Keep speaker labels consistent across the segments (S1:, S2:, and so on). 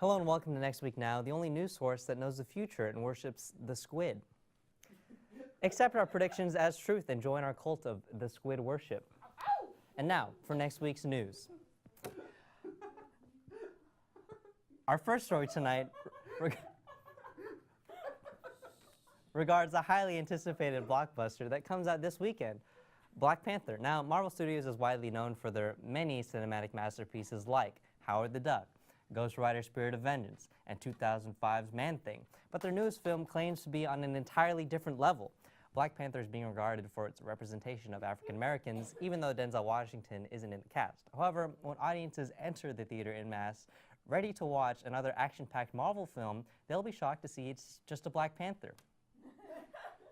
S1: Hello and welcome to Next Week Now, the only news source that knows the future and worships the squid. Accept our predictions as truth and join our cult of the squid worship. And now, for next week's news. Our first story tonight regards a highly anticipated blockbuster that comes out this weekend, Black Panther. Now, Marvel Studios is widely known for their many cinematic masterpieces like Howard the Duck, Ghost Rider Spirit of Vengeance, and 2005's Man-Thing. But their newest film claims to be on an entirely different level. Black Panther is being regarded for its representation of African Americans, even though Denzel Washington isn't in the cast. However, when audiences enter the theater en masse, ready to watch another action-packed Marvel film, they'll be shocked to see it's just a Black Panther.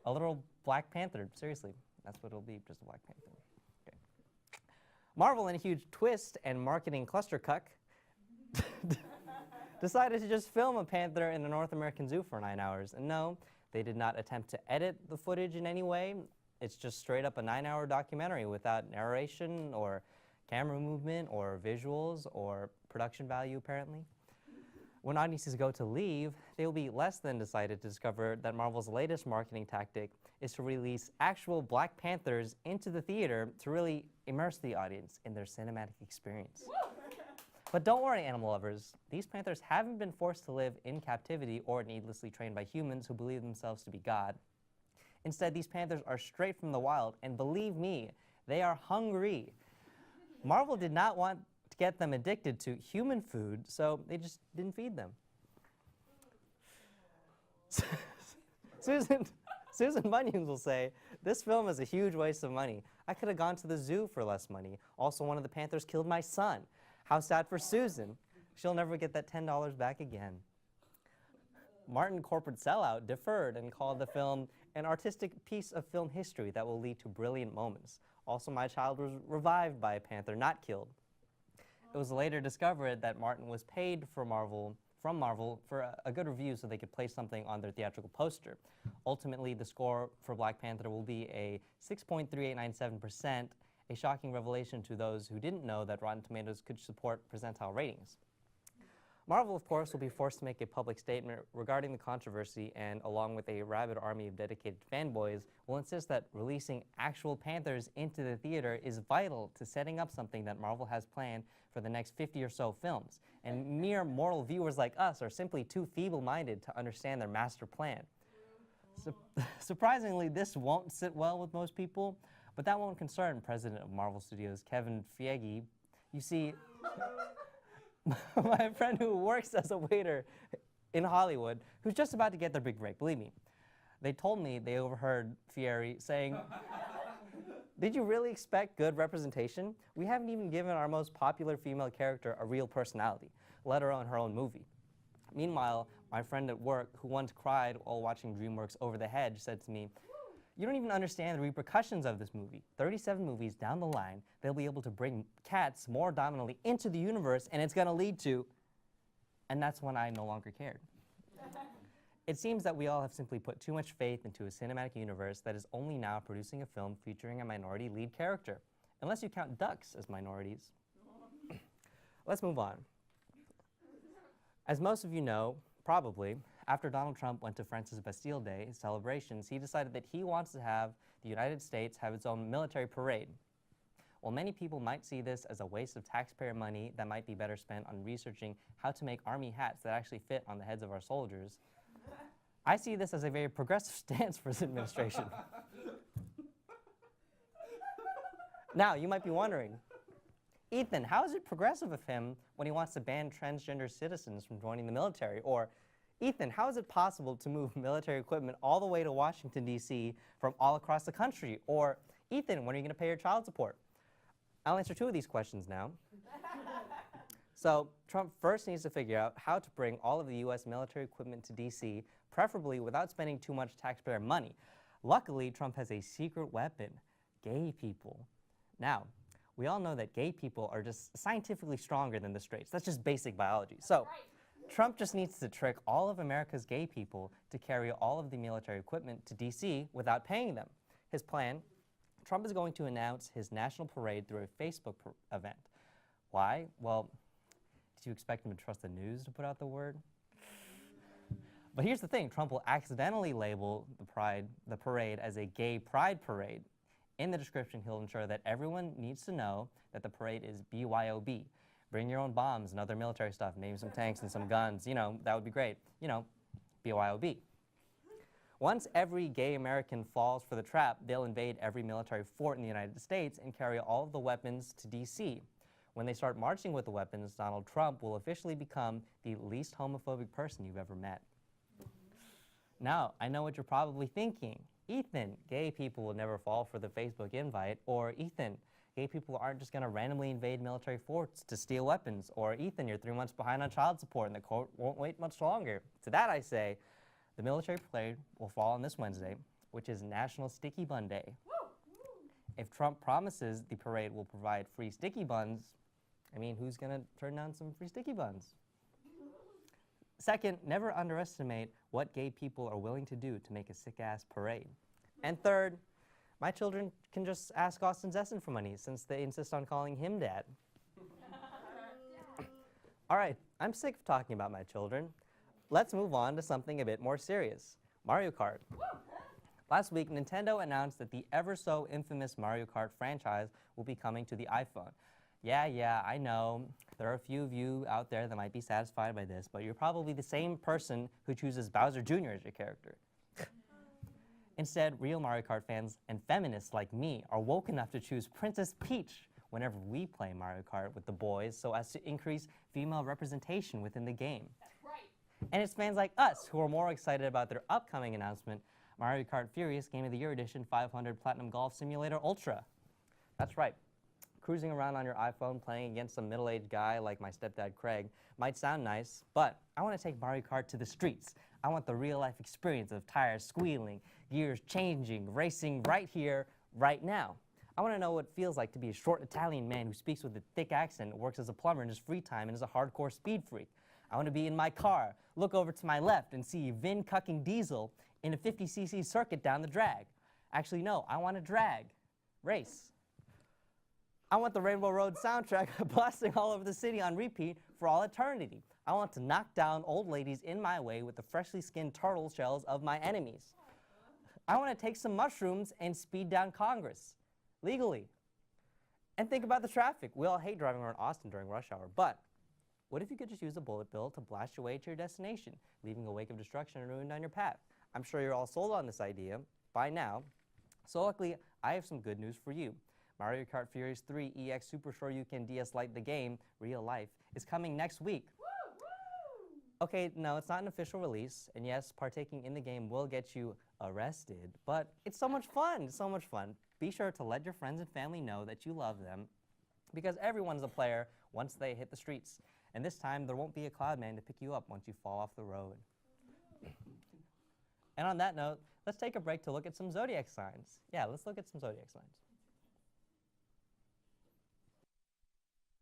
S1: A literal Black Panther, seriously. That's what it'll be, just a Black Panther. Okay. Marvel, in a huge twist and marketing clusterfuck, decided to just film a panther in a North American zoo for 9 hours. And no, they did not attempt to edit the footage in any way. It's just straight up a 9-hour documentary without narration or camera movement or visuals or production value, apparently. When audiences go to leave, they will be less than decided to discover that Marvel's latest marketing tactic is to release actual Black Panthers into the theater to really immerse the audience in their cinematic experience. But don't worry, animal lovers. These panthers haven't been forced to live in captivity or needlessly trained by humans who believe themselves to be God. Instead, these panthers are straight from the wild, and believe me, they are hungry. Marvel did not want to get them addicted to human food, so they just didn't feed them. Susan Bunions will say, "This film is a huge waste of money. I could have gone to the zoo for less money. Also, one of the panthers killed my son. How sad for Susan. She'll never get that $10 back again." Martin Corporate Sellout deferred and called the film an artistic piece of film history that will lead to brilliant moments. Also, my child was revived by a panther, not killed. It was later discovered that Martin was paid from Marvel for a good review so they could place something on their theatrical poster. Ultimately, the score for Black Panther will be a 6.3897%, a shocking revelation to those who didn't know that Rotten Tomatoes could support percentile ratings. Marvel, of course, will be forced to make a public statement regarding the controversy and, along with a rabid army of dedicated fanboys, will insist that releasing actual panthers into the theater is vital to setting up something that Marvel has planned for the next 50 or so films. And mere mortal viewers like us are simply too feeble-minded to understand their master plan. Surprisingly, this won't sit well with most people, but that won't concern President of Marvel Studios, Kevin Feige. You see, my friend who works as a waiter in Hollywood, who's just about to get their big break, believe me, they told me they overheard Feige saying, "Did you really expect good representation? We haven't even given our most popular female character a real personality, let alone her own movie." Meanwhile, my friend at work, who once cried while watching DreamWorks Over the Hedge, said to me, "You don't even understand the repercussions of this movie. 37 movies down the line, they'll be able to bring cats more dominantly into the universe, and it's going to lead to..." And that's when I no longer cared. It seems that we all have simply put too much faith into a cinematic universe that is only now producing a film featuring a minority lead character, unless you count ducks as minorities. Let's move on. As most of you know, probably, after Donald Trump went to France's Bastille Day celebrations, he decided that he wants to have the United States have its own military parade. While many people might see this as a waste of taxpayer money that might be better spent on researching how to make army hats that actually fit on the heads of our soldiers, I see this as a very progressive stance for his administration. Now, you might be wondering, Ethan, how is it progressive of him when he wants to ban transgender citizens from joining the military? Or, Ethan, how is it possible to move military equipment all the way to Washington, D.C. from all across the country? Or, Ethan, when are you going to pay your child support? I'll answer 2 of these questions now. So, Trump first needs to figure out how to bring all of the U.S. military equipment to D.C., preferably without spending too much taxpayer money. Luckily, Trump has a secret weapon: gay people. Now, we all know that gay people are just scientifically stronger than the straights. That's just basic biology. So, Trump just needs to trick all of America's gay people to carry all of the military equipment to D.C. without paying them. His plan: Trump is going to announce his national parade through a Facebook event. Why? Well, Did you expect him to trust the news to put out the word? But here's the thing, Trump will accidentally label the parade as a gay pride parade. In the description, he'll ensure that everyone needs to know that the parade is BYOB. Bring your own bombs and other military stuff, maybe some tanks and some guns, you know, that would be great. You know, BYOB. Once every gay American falls for the trap, they'll invade every military fort in the United States and carry all of the weapons to D.C. When they start marching with the weapons, Donald Trump will officially become the least homophobic person you've ever met. Now, I know what you're probably thinking. Ethan, gay people will never fall for the Facebook invite. Or Ethan, gay people aren't just going to randomly invade military forts to steal weapons. Or Ethan, you're 3 months behind on child support and the court won't wait much longer. To that I say, the military parade will fall on this Wednesday, which is National Sticky Bun Day. If Trump promises the parade will provide free sticky buns, I mean, who's going to turn down some free sticky buns? Second, never underestimate what gay people are willing to do to make a sick-ass parade. And third, my children can just ask Austin Zesson for money since they insist on calling him dad. All right, I'm sick of talking about my children. Let's move on to something a bit more serious, Mario Kart. Last week, Nintendo announced that the ever-so-infamous Mario Kart franchise will be coming to the iPhone. Yeah, I know. There are a few of you out there that might be satisfied by this, but you're probably the same person who chooses Bowser Jr. as your character. Instead, real Mario Kart fans and feminists like me are woke enough to choose Princess Peach whenever we play Mario Kart with the boys so as to increase female representation within the game.
S2: That's right.
S1: And it's fans like us who are more excited about their upcoming announcement, Mario Kart Furious Game of the Year Edition 500 Platinum Golf Simulator Ultra. That's right. Cruising around on your iPhone playing against some middle-aged guy like my stepdad Craig might sound nice, but I want to take Mario Kart to the streets. I want the real-life experience of tires squealing, gears changing, racing right here, right now. I want to know what it feels like to be a short Italian man who speaks with a thick accent, works as a plumber in his free time, and is a hardcore speed freak. I want to be in my car, look over to my left, and see Vin cucking Diesel in a 50cc circuit down the drag. Actually, no, I want to drag, race. I want the Rainbow Road soundtrack blasting all over the city on repeat for all eternity. I want to knock down old ladies in my way with the freshly skinned turtle shells of my enemies. I want to take some mushrooms and speed down Congress, legally. And think about the traffic. We all hate driving around Austin during rush hour, but what if you could just use a bullet bill to blast your way to your destination, leaving a wake of destruction and ruin on your path? I'm sure you're all sold on this idea by now. So luckily, I have some good news for you. Mario Kart Furious 3 EX Super Sure You Can DS-Lite the Game, Real Life, is coming next week. Okay, no, it's not an official release, and yes, partaking in the game will get you arrested, but it's so much fun, so much fun. Be sure to let your friends and family know that you love them, because everyone's a player once they hit the streets. And this time, there won't be a cloud man to pick you up once you fall off the road. And on that note, let's take a break to look at some zodiac signs. Yeah, let's look at some zodiac signs.